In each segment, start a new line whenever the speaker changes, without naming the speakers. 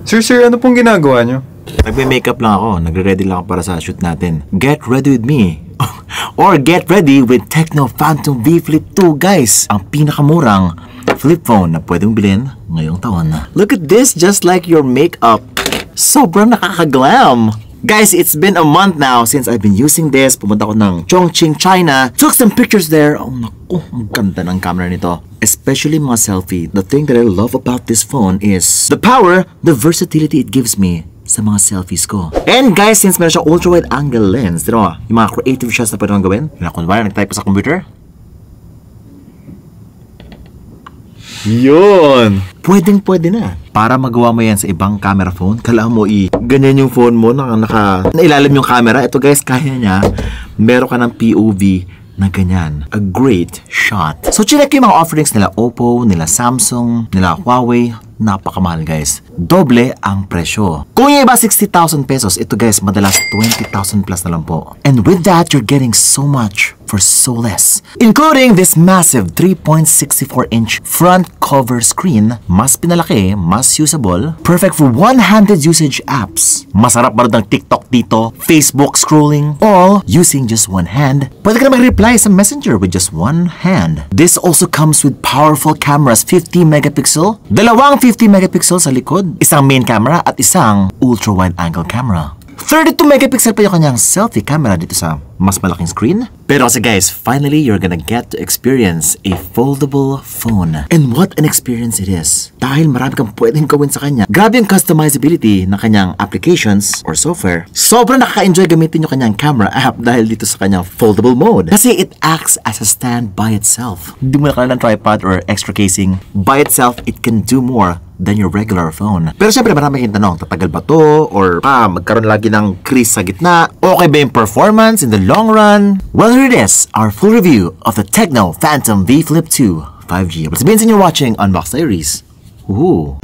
Sir, ano pong ginagawa nyo?
Nagme-makeup lang ako. Nagre-ready lang ako para sa shoot natin. Get ready with me. Or get ready with Tecno Phantom V Flip 2, guys. Ang pinakamurang flip phone na pwedeng bilhin ngayong taon. Look at this, just like your makeup. Sobrang nakaka-glam. Guys, it's been a month now since I've been using this. Pumunta ako ng Chongqing, China. Took some pictures there. Oh, naku, ang ganda ng camera nito. Especially mga selfie. The thing that I love about this phone is the power, the versatility it gives me sa mga selfies ko. And guys, since meron siya ultra-wide angle lens, you know, yung mga creative shots na pwede mong gawin. Kung nag-type pa sa computer. Yun! Pwedeng-pwede na. Para magawa mo yan sa ibang camera phone, kailangan mo ganyan yung phone mo, nailalim yung camera. Ito guys, kaya niya. Meron ka ng POV na ganyan. A great shot. So, check yung mga offerings nila Oppo, nila Samsung, nila Huawei. Napakamahal guys. Doble ang presyo. Kung yung iba 60,000 pesos, ito guys, madalas 20,000 plus na lang po. And with that, you're getting so much for so less. Including this massive 3.64-inch front cover screen. Mas pinalaki, mas usable. Perfect for one-handed usage apps. Masarap manood ng TikTok dito, Facebook scrolling, all using just one hand. Pwede ka na mag-reply sa Messenger with just one hand. This also comes with powerful cameras, 50 megapixel, dalawang 50 megapixel sa likod, isang main camera at isang ultra-wide angle camera. 32 megapixel pa yung kanyang selfie camera dito sa mas malaking screen. Pero kasi guys, finally you're gonna get to experience a foldable phone. And what an experience it is. Dahil marami kang pwedeng gawin sa kanya. Grabe yung customizability ng kanyang applications or software. Sobrang nakaka-enjoy gamitin yung kanyang camera app dahil dito sa kanyang foldable mode. Kasi it acts as a stand by itself. Hindi mo na kailangan ng tripod or extra casing. By itself, it can do more than your regular phone. Pero syempre marami kayong tanong, tatagal ba to? Or magkaroon lagi ng crease sa gitna? Okay ba yung performance in the long run? Well, here it is, our full review of the Tecno Phantom V Flip 2 5G. What's been you're watching Unbox Diaries? Ooh.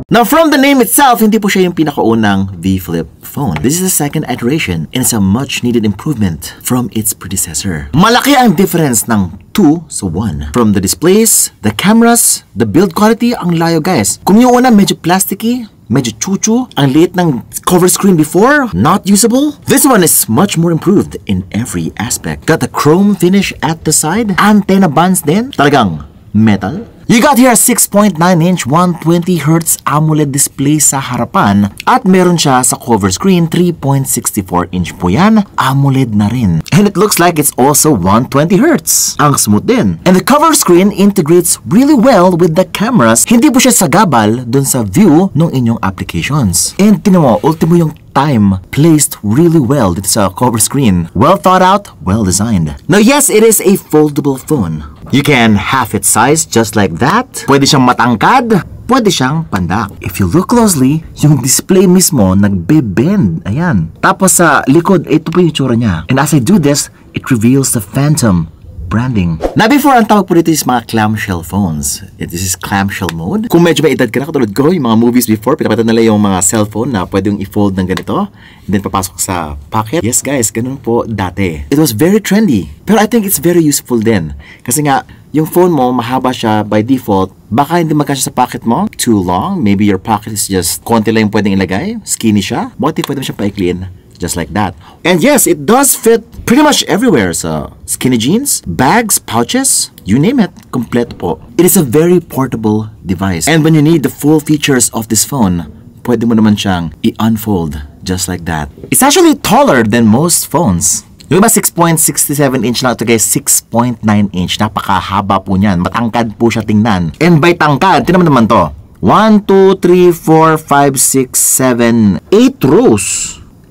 Now, from the name itself, hindi po siya yung pinakaunang V Flip phone. This is the second iteration and it's a much needed improvement from its predecessor. Malaki ang difference ng 2 sa 1. From the displays, the cameras, the build quality, ang layo guys. Kung yung una medyo plasticky, medyo chuchu, ang liit ng cover screen before, not usable. This one is much more improved in every aspect. Got the chrome finish at the side, antenna bands din, talagang metal. You got here a 6.9-inch 120Hz AMOLED display sa harapan at meron siya sa cover screen 3.64-inch po yan, AMOLED na rin. And it looks like it's also 120Hz. Ang smooth din. And the cover screen integrates really well with the cameras. Hindi po siya sagabal dun sa view ng inyong applications. And tinan mo, ultimo yung time placed really well dito sa cover screen. Well thought out, well designed. Now yes, it is a foldable phone. You can half its size just like that. Pwede siyang matangkad. Pwede siyang pandak. If you look closely, yung display mismo nagbe-bend. Ayan. Tapos sa likod, ito po yung tsura niya. And as I do this, it reveals the Phantom branding. Now before, ang tawag po dito is mga clamshell phones. This is clamshell mode. Kung medyo may edad ka na, katulad ko, yung mga movies before, pinapatan nila yung mga cellphone na pwedeng i-fold ng ganito. And then papasok sa pocket. Yes guys, ganun po dati. It was very trendy. Pero I think it's very useful din. Kasi nga, yung phone mo, mahaba siya by default. Baka hindi magkasya sa pocket mo. Too long. Maybe your pocket is just konti lang yung pwedeng ilagay. Skinny siya. What if pwede mo siya paikliin? Just like that. And yes, it does fit pretty much everywhere. So, skinny jeans, bags, pouches, you name it, kompleto po. It is a very portable device. And when you need the full features of this phone, pwede mo naman siyang i-unfold just like that. It's actually taller than most phones. Yung iba 6.67-inch lang, ito guys 6.9-inch. Napakahaba po niyan. Matangkad po siya tingnan. And by tangkad, tingnan mo naman to. 1, 2, 3, 4, 5, 6, 7, 8 rows.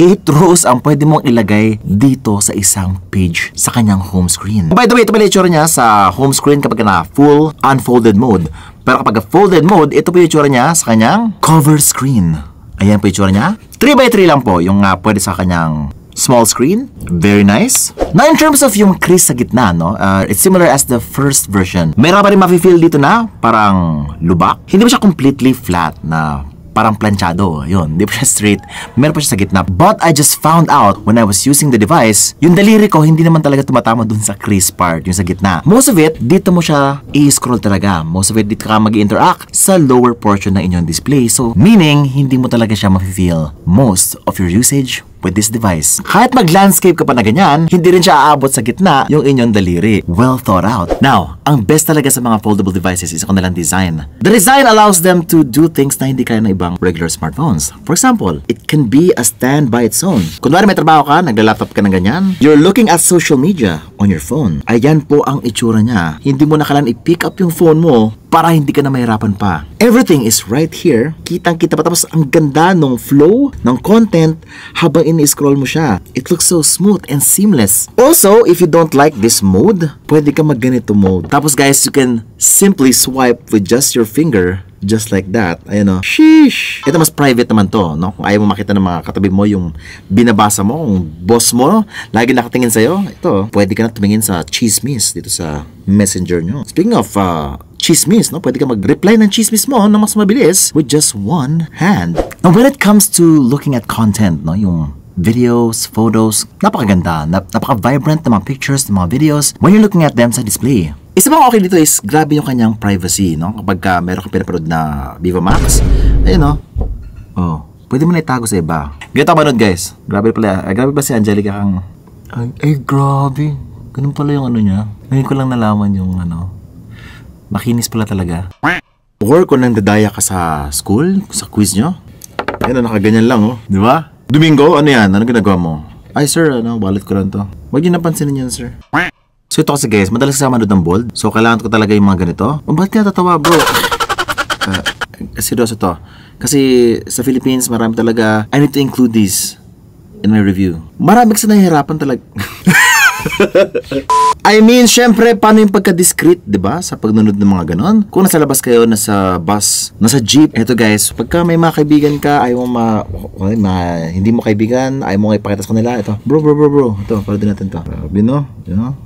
8 rows ang pwede mong ilagay dito sa isang page sa kanyang home screen. By the way, ito pala yung itsura niya sa home screen kapag na full unfolded mode. Pero kapag folded mode, ito po yung itsura niya sa kanyang cover screen. Ayan po yung itsura niya. 3x3 lang po yung pwede sa kanyang small screen. Very nice. Now in terms of yung crease sa gitna, no, it's similar as the first version. Meron pa rin mafe-feel dito na parang lubak. Hindi ba siya completely flat na parang planchado. Yun, hindi pa siya straight. Meron pa siya sa gitna. But I just found out when I was using the device, yung daliri ko hindi naman talaga tumatama dun sa crease part, yung sa gitna. Most of it, dito mo siya i-scroll talaga. Most of it, dito ka mag-interact sa lower portion ng inyong display. So, meaning, hindi mo talaga siya ma-feel most of your usage with this device. Kahit mag-landscape ka pa na ganyan, hindi rin siya aabot sa gitna yung inyong daliri. Well thought out. Now, ang best talaga sa mga foldable devices is kung nilang design. The design allows them to do things na hindi kaya ng ibang regular smartphones. For example, it can be a stand by its own. Kunwari may trabaho ka, nagla-laptop ka ng ganyan, you're looking at social media on your phone. Ayan po ang itsura niya. Hindi mo na kailangan i-pick up yung phone mo para hindi ka na mahirapan pa. Everything is right here. Kitang-kita pa, tapos ang ganda ng flow ng content habang ini-scroll mo siya. It looks so smooth and seamless. Also, if you don't like this mode, pwede ka mag-ganito mode. Tapos guys, you can simply swipe with just your finger. Just like that. Ayan o. Sheesh! Ito mas private naman to, no? Kung ayaw mo makita ng mga katabi mo yung binabasa mo, yung boss mo, lagi nakatingin sa'yo, ito, pwede ka na tumingin sa chismis dito sa messenger nyo. Speaking of chismis, no? Pwede ka mag-reply ng chismis mo na mas mabilis with just one hand. Now, when it comes to looking at content, no? Yung videos, photos, napakaganda, napaka-vibrant ng mga pictures, ng mga videos when you're looking at them sa display. Isa pang okay dito is grabe yung kanyang privacy, no? Kapag meron kang pinapanood na Viva Max, ayun, no? Oh, pwede mo na itago sa iba. Ganito ba nun, guys? Grabe pala. Grabe ba si Angelica kang... Ay, grabe. Ganun pala yung ano niya. Ngayon ko lang nalaman yung ano. Makinis pala talaga. Or kung nang dadaya ka sa school, sa quiz nyo, ayun, nakaganyan lang, oh. Di ba? Domingo, ano yan? Ano ginagawa mo? Ay, sir, ano, wallet ko lang to. Huwag niyo napansinin yan, sir. So ito kasi guys, madalas kasama doon ng bold. So kailangan ko talaga yung mga ganito. Oh, bakit ka natatawa, bro? Seryoso to. Kasi sa Philippines, marami talaga, I need to include this in my review. Marami kasi nahihirapan talaga. I mean, syempre, paano yung pagka-discreet, diba? Sa pagnunod ng mga ganon. Kung nasa labas kayo, nasa bus, nasa jeep, eto guys, pagka may mga kaibigan ka, ayaw mo hindi mo kaibigan, ayaw mo ipakita sa kanila, ito, bro, ito, para din natin to. Grabe, no?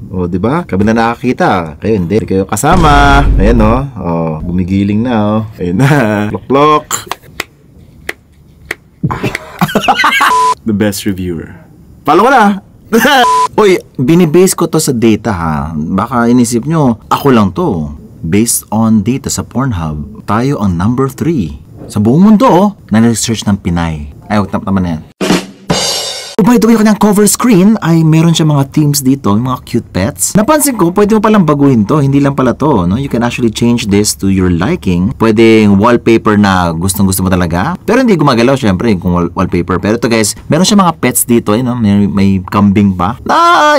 O, diba? Kami na nakakita, kayo hindi kayo kasama. Ayan, no? O, gumigiling na, o. Ayan na. Plok. The best reviewer. Follow ko na. Uy, binibase ko to sa data ha. Baka inisip nyo, ako lang to. Based on data sa Pornhub, tayo ang number 3 sa buong mundo na research ng Pinay. Ay, huwag naman na yan. Oh, by the way, yung kanyang cover screen ay meron siya mga themes dito, yung mga cute pets. Napansin ko, pwede mo palang baguhin to, hindi lang pala to, no? You can actually change this to your liking. Pwedeng wallpaper na gustong-gusto mo talaga. Pero hindi gumagalaw, syempre, kung wallpaper. Pero ito guys, meron siya mga pets dito, you know? May kambing pa.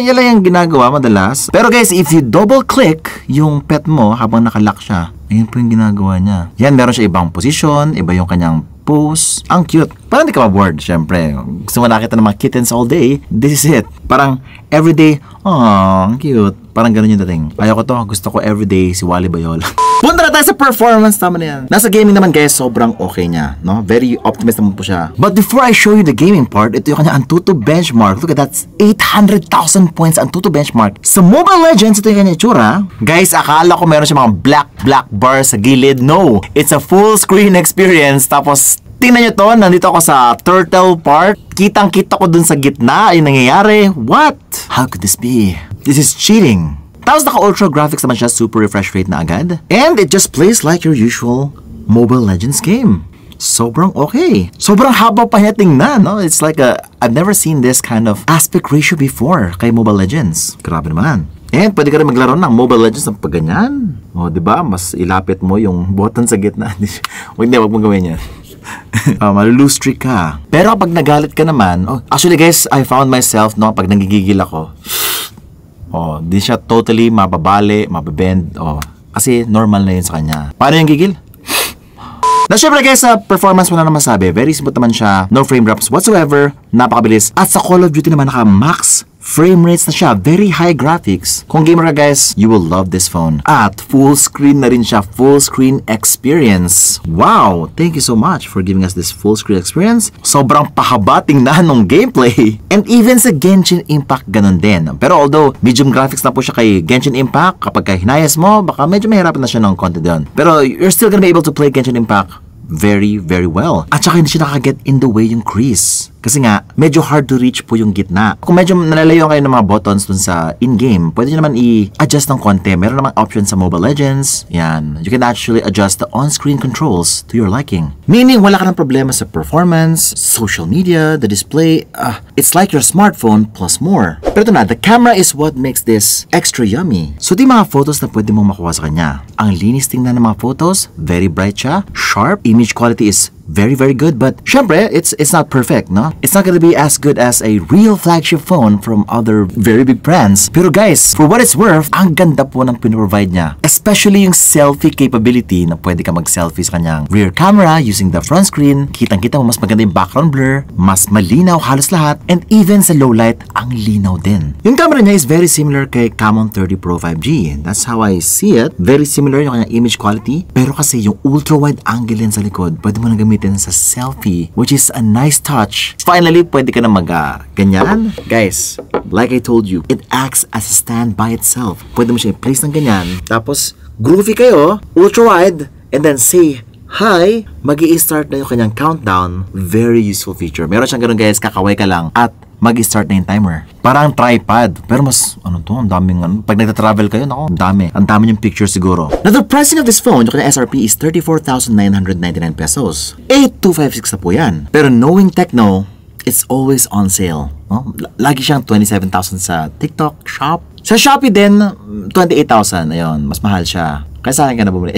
Yan lang yung ginagawa madalas. Pero guys, if you double-click yung pet mo habang nakalock siya, ayun po yung ginagawa niya. Yan, meron siya ibang position, iba yung kanyang pose. Ang cute. Parang hindi ka ma-bored, syempre. Gusto mo nakita ng mga kittens all day, this is it. Parang everyday, ang cute. Parang ganun yung dating. Ayoko to, gusto ko everyday si Wally Bayola. Punta na tayo sa performance, tama na yan. Nasa gaming naman guys, sobrang okay niya, no? Very optimist naman po siya. But before I show you the gaming part, ito yung kanya Antutu benchmark. Look at that, 800,000 points Antutu benchmark. Sa Mobile Legends, ito yung kanya itsura. Guys, akala ko meron siya mga black bars sa gilid. No, it's a full screen experience. Tapos, tingnan nyo to, nandito ako sa turtle part. Kitang-kita ko dun sa gitna, ay nangyayari. What? How could this be? This is cheating. Tapos naka-ultra graphics naman siya, super refresh rate na agad. And it just plays like your usual Mobile Legends game. Sobrang okay. Sobrang haba pa niya tingnan, no? It's like I've never seen this kind of aspect ratio before kay Mobile Legends. Grabe naman. And pwede ka rin maglaro ng Mobile Legends ng pagganyan. O, diba? Mas ilapit mo yung button sa gitna. Wag mong gawin yan. Malulose streak ka. Pero kapag nagalit ka naman, actually guys, I found myself, no, pag nagigigil ako, di siya totally mababali, mababend, kasi normal na yun sa kanya. Paano yung gigil? Na syempre guys, sa performance mo na naman sabi, very smooth naman siya, no frame drops whatsoever, napakabilis. At sa Call of Duty naman naka-max frame rates na siya, very high graphics. Kung gamer ka guys, you will love this phone. At full screen na rin siya, full screen experience. Wow! Thank you so much for giving us this full screen experience. Sobrang pahaba tingnan ng gameplay. And even sa Genshin Impact, ganun din. Pero although medium graphics na po siya kay Genshin Impact, kapag hinayas mo, baka medyo mahirapan na siya ng content doon. Pero you're still gonna be able to play Genshin Impact very, very well. At saka hindi siya nakaget in the way yung crease. Kasi nga, medyo hard to reach po yung gitna. Kung medyo nalalayo kayo ng mga buttons dun sa in-game, pwede nyo naman i-adjust ng konti. Meron namang option sa Mobile Legends. Yan. You can actually adjust the on-screen controls to your liking. Meaning, wala ka ng problema sa performance, social media, the display. It's like your smartphone plus more. Pero ito na, the camera is what makes this extra yummy. So, di mga photos na pwede mong makuha sa kanya. Ang linis tingnan ng mga photos, very bright siya, sharp, image quality is very, very good, but syempre, it's not perfect, no? It's not gonna be as good as a real flagship phone from other very big brands. Pero guys, for what it's worth, ang ganda po ng pinoprovide niya. Especially yung selfie capability na pwede ka mag-selfie sa kanyang rear camera using the front screen. Kitang-kita mo mas maganda yung background blur, mas malinaw halos lahat, and even sa low light, ang linaw din. Yung camera niya is very similar kay Camon 30 Pro 5G. That's how I see it. Very similar yung kanyang image quality, pero kasi yung ultra-wide angle lens sa likod, pwede mo nang gamitin sa selfie, which is a nice touch. Finally, pwede ka na ganyan. Guys, like I told you, it acts as a stand by itself. Pwede mo siya i-place ng ganyan, tapos groovy kayo, ultra-wide, and then say hi, mag-i-start na yung kanyang countdown. Very useful feature. Meron siyang ganun guys, kakaway ka lang at mag-start na yung timer. Parang tripod. Pero mas, ang daming, pag nagta-travel kayo, ang dami yung picture siguro. Now, the pricing of this phone, yung kanya SRP is 34,999 pesos. 8,256 na po yan. Pero knowing Tecno, it's always on sale. No? Lagi siyang 27,000 sa TikTok shop. Sa Shopee din, 28,000. Ayun, mas mahal siya. Kaya sa akin ka na bumili.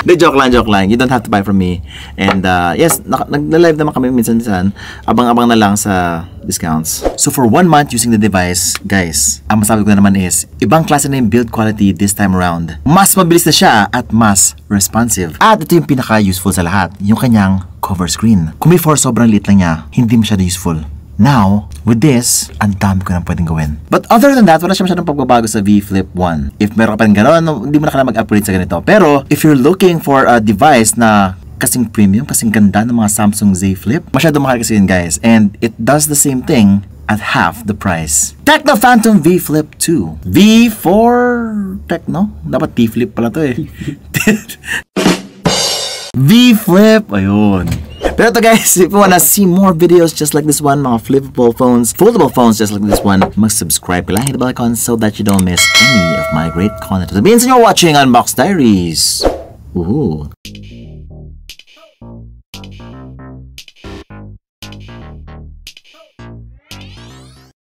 De, joke lang. You don't have to buy from me. And yes, nag-live naman kami minsan-minsan. Abang-abang na lang sa discounts. So for 1 month using the device, guys, ang masabi ko na naman is, ibang klase na yung build quality this time around. Mas mabilis na siya at mas responsive. At ito yung pinaka-useful sa lahat, yung kanyang cover screen. Kung before sobrang liit lang niya, hindi masyado useful. Now, with this, ang dami ko nang pwedeng gawin. But other than that, wala siya masyadong pagbabago sa V Flip 1. If meron ka pa rin gano'n, hindi mo na kailangan mag-upgrade sa ganito. Pero, if you're looking for a device na kasing premium, kasing ganda ng mga Samsung Z Flip, masyado mahal kasi yun guys. And it does the same thing at half the price. Tecno Phantom V Flip 2. V4 Tecno? Dapat T Flip pala to eh. V Flip, ayun. Pero ito guys, if you wanna see more videos just like this one, mga flippable phones, foldable phones just like this one, mag-subscribe ka lang, hit the bell icon so that you don't miss any of my great content. Sabihin sa inyo watching Unbox Diaries. Woohoo!